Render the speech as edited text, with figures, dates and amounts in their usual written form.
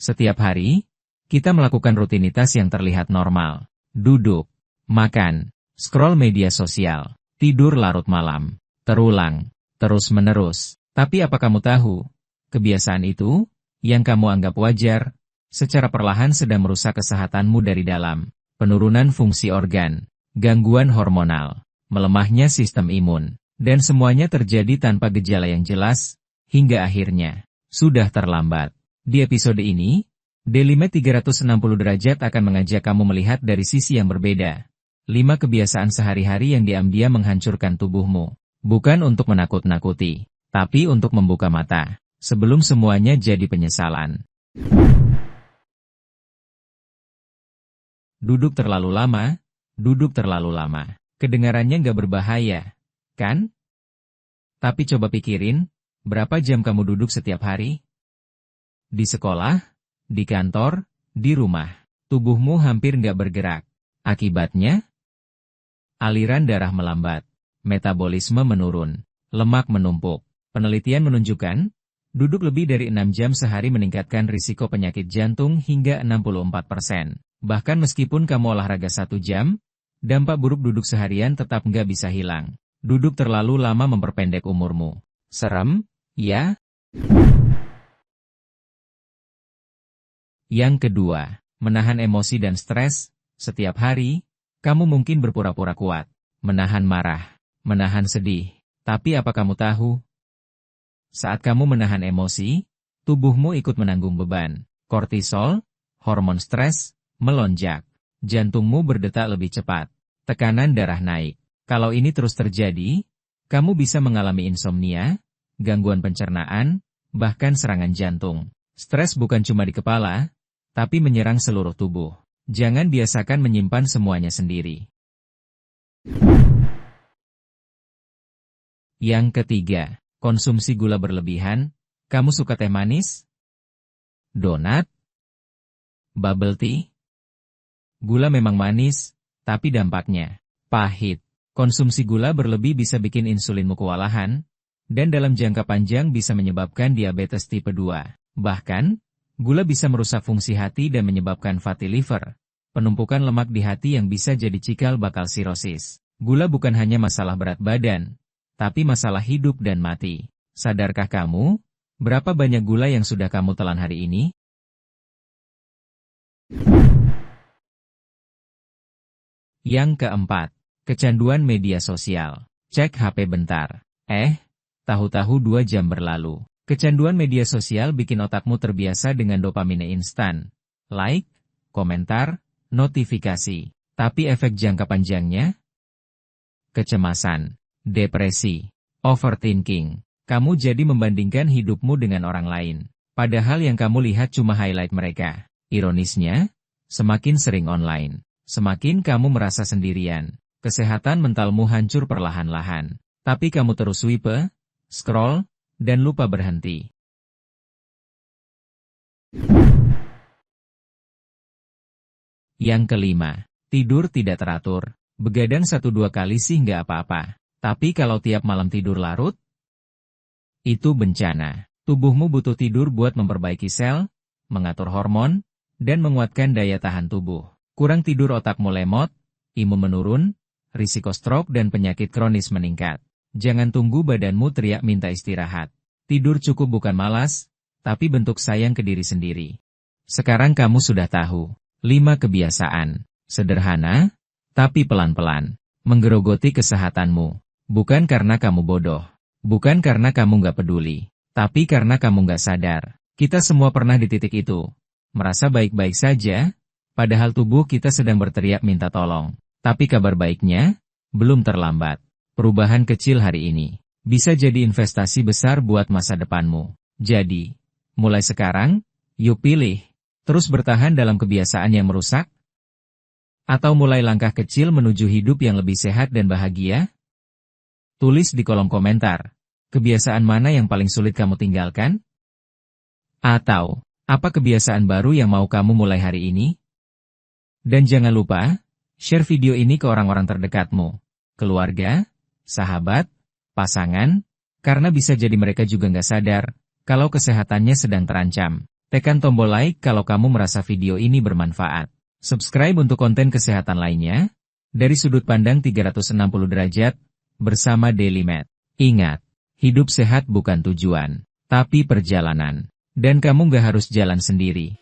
Setiap hari, kita melakukan rutinitas yang terlihat normal. Duduk, makan, scroll media sosial, tidur larut malam, terulang, terus-menerus. Tapi apa kamu tahu? Kebiasaan itu, yang kamu anggap wajar, secara perlahan sedang merusak kesehatanmu dari dalam. Penurunan fungsi organ, gangguan hormonal, melemahnya sistem imun, dan semuanya terjadi tanpa gejala yang jelas, hingga akhirnya, sudah terlambat. Di episode ini, Dailymed 360 derajat akan mengajak kamu melihat dari sisi yang berbeda. 5 kebiasaan sehari-hari yang diam-diam menghancurkan tubuhmu. Bukan untuk menakut-nakuti, tapi untuk membuka mata, sebelum semuanya jadi penyesalan. Duduk terlalu lama, duduk terlalu lama. Kedengarannya nggak berbahaya, kan? Tapi coba pikirin, berapa jam kamu duduk setiap hari? Di sekolah, di kantor, di rumah, tubuhmu hampir nggak bergerak. Akibatnya, aliran darah melambat, metabolisme menurun, lemak menumpuk. Penelitian menunjukkan, duduk lebih dari 6 jam sehari meningkatkan risiko penyakit jantung hingga 64%. Bahkan meskipun kamu olahraga 1 jam, dampak buruk duduk seharian tetap nggak bisa hilang. Duduk terlalu lama memperpendek umurmu. Serem, ya? Yang kedua, menahan emosi dan stres. Setiap hari, kamu mungkin berpura-pura kuat, menahan marah, menahan sedih. Tapi apa kamu tahu? Saat kamu menahan emosi, tubuhmu ikut menanggung beban. Kortisol, hormon stres, melonjak. Jantungmu berdetak lebih cepat. Tekanan darah naik. Kalau ini terus terjadi, kamu bisa mengalami insomnia, gangguan pencernaan, bahkan serangan jantung. Stres bukan cuma di kepala, tapi menyerang seluruh tubuh. Jangan biasakan menyimpan semuanya sendiri. Yang ketiga, konsumsi gula berlebihan. Kamu suka teh manis? Donat? Bubble tea? Gula memang manis, tapi dampaknya pahit. Konsumsi gula berlebih bisa bikin insulinmu kewalahan, dan dalam jangka panjang bisa menyebabkan diabetes tipe 2. Bahkan, gula bisa merusak fungsi hati dan menyebabkan fatty liver, penumpukan lemak di hati yang bisa jadi cikal bakal sirosis. Gula bukan hanya masalah berat badan, tapi masalah hidup dan mati. Sadarkah kamu, berapa banyak gula yang sudah kamu telan hari ini? Yang keempat, kecanduan media sosial. Cek HP bentar. Tahu-tahu 2 jam berlalu. Kecanduan media sosial bikin otakmu terbiasa dengan dopamine instan. Like, komentar, notifikasi. Tapi efek jangka panjangnya? Kecemasan, depresi, overthinking. Kamu jadi membandingkan hidupmu dengan orang lain. Padahal yang kamu lihat cuma highlight mereka. Ironisnya, semakin sering online, semakin kamu merasa sendirian. Kesehatan mentalmu hancur perlahan-lahan. Tapi kamu terus swipe, scroll, dan lupa berhenti. Yang kelima, tidur tidak teratur. Begadang 1-2 kali sih nggak apa-apa. Tapi kalau tiap malam tidur larut, itu bencana. Tubuhmu butuh tidur buat memperbaiki sel, mengatur hormon, dan menguatkan daya tahan tubuh. Kurang tidur otakmu lemot, imun menurun, risiko stroke dan penyakit kronis meningkat. Jangan tunggu badanmu teriak minta istirahat. Tidur cukup bukan malas, tapi bentuk sayang ke diri sendiri. Sekarang kamu sudah tahu 5 kebiasaan sederhana, tapi pelan-pelan menggerogoti kesehatanmu. Bukan karena kamu bodoh, bukan karena kamu nggak peduli, tapi karena kamu nggak sadar. Kita semua pernah di titik itu, merasa baik-baik saja, padahal tubuh kita sedang berteriak minta tolong. Tapi kabar baiknya, belum terlambat. Perubahan kecil hari ini bisa jadi investasi besar buat masa depanmu. Jadi, mulai sekarang, yuk pilih, terus bertahan dalam kebiasaan yang merusak? Atau mulai langkah kecil menuju hidup yang lebih sehat dan bahagia? Tulis di kolom komentar, kebiasaan mana yang paling sulit kamu tinggalkan? Atau, apa kebiasaan baru yang mau kamu mulai hari ini? Dan jangan lupa, share video ini ke orang-orang terdekatmu, keluarga, sahabat, pasangan, karena bisa jadi mereka juga nggak sadar kalau kesehatannya sedang terancam. Tekan tombol like kalau kamu merasa video ini bermanfaat. Subscribe untuk konten kesehatan lainnya. Dari sudut pandang 360 derajat, bersama Daily Med. Ingat, hidup sehat bukan tujuan, tapi perjalanan. Dan kamu gak harus jalan sendiri.